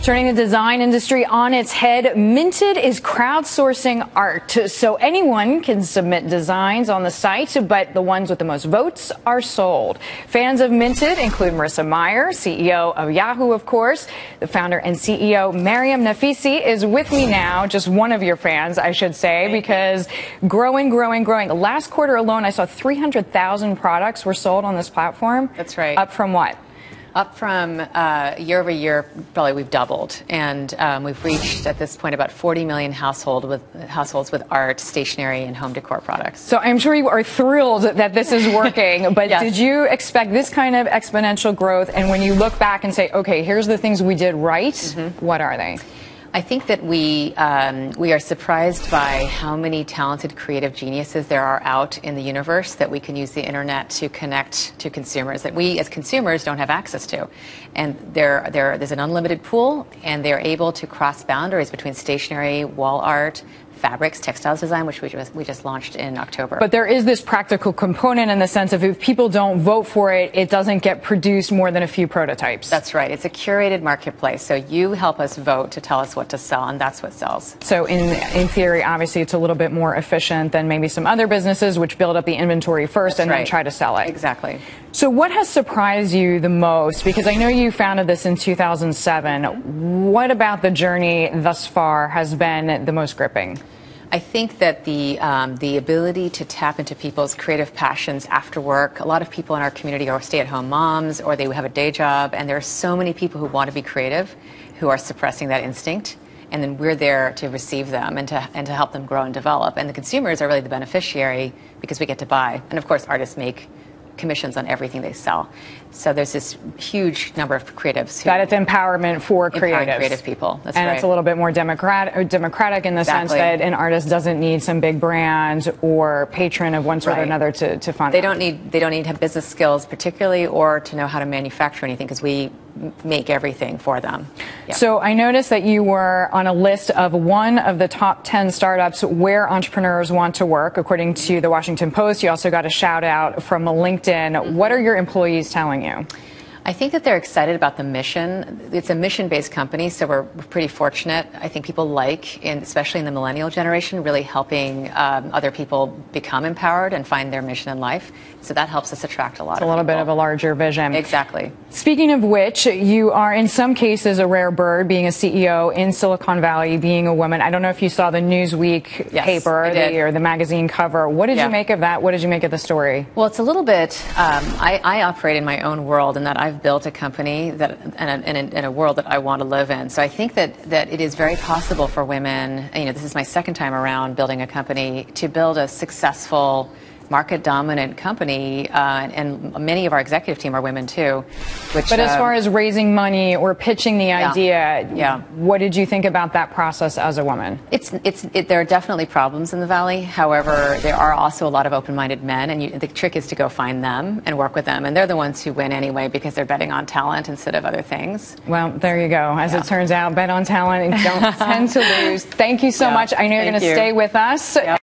Turning the design industry on its head, Minted is crowdsourcing art. So anyone can submit designs on the site, but the ones with the most votes are sold. Fans of Minted include Marissa Mayer, CEO of Yahoo, of course. The founder and CEO Mariam Naficy is with me now, just one of your fans, I should say, because growing. Last quarter alone, I saw 300,000 products were sold on this platform. That's right. Up from what? Up from year over year, probably we've doubled, and we've reached at this point about 40 million households with art, stationery, and home decor products. So I'm sure you are thrilled that this is working, but yes. Did you expect this kind of exponential growth? And when you look back and say, okay, here's the things we did right, what are they? I think that we are surprised by how many talented creative geniuses there are out in the universe that we can use the internet to connect to consumers that we as consumers don't have access to. And there's an unlimited pool, and they're able to cross boundaries between stationery, wall art, fabrics, textiles design, which we just launched in October. But there is this practical component in the sense of if people don't vote for it, it doesn't get produced more than a few prototypes. That's right. It's a curated marketplace. So you help us vote to tell us what to sell, and that's what sells. So in theory, obviously, it's a little bit more efficient than maybe some other businesses which build up the inventory first and then try to sell it. Exactly. So what has surprised you the most? Because I know you founded this in 2007. What about the journey thus far has been the most gripping? I think that the ability to tap into people's creative passions after work. A lot of people in our community are stay-at-home moms, or they have a day job, and there are so many people who want to be creative who are suppressing that instinct. And then we're there to receive them and to help them grow and develop. And the consumers are really the beneficiary because we get to buy. And of course, artists make commissions on everything they sell. So there's this huge number of creatives. That it's empowerment for creatives. Creative people. That's and right. It's a little bit more democratic in the sense that an artist doesn't need some big brand or patron of one sort or another to fund they them. They don't need to have business skills particularly, or to know how to manufacture anything, because we make everything for them. Yeah. So I noticed that you were on a list of one of the top 10 startups where entrepreneurs want to work, according to the Washington Post. You also got a shout out from LinkedIn. What are your employees telling you? I think that they're excited about the mission. It's a mission-based company, so we're pretty fortunate. I think people especially in the millennial generation, really helping other people become empowered and find their mission in life. So that helps us attract a lot of people. It's a little bit of a larger vision. Exactly. Speaking of which, you are in some cases a rare bird, being a CEO in Silicon Valley, being a woman. I don't know if you saw the Newsweek paper or the magazine cover. What did you make of that? What did you make of the story? Well, it's a little bit, I operate in my own world, in that I've built a company in a world that I want to live in. So I think that it is very possible for women, this is my second time around building a company, to build a successful market-dominant company, and many of our executive team are women too. But as far as raising money or pitching the idea, what did you think about that process as a woman? There are definitely problems in the Valley. However, there are also a lot of open-minded men, and the trick is to go find them and work with them. And they're the ones who win anyway, because they're betting on talent instead of other things. Well, there you go. As it turns out, bet on talent and don't tend to lose. Thank you so much. I know you're going to stay with us.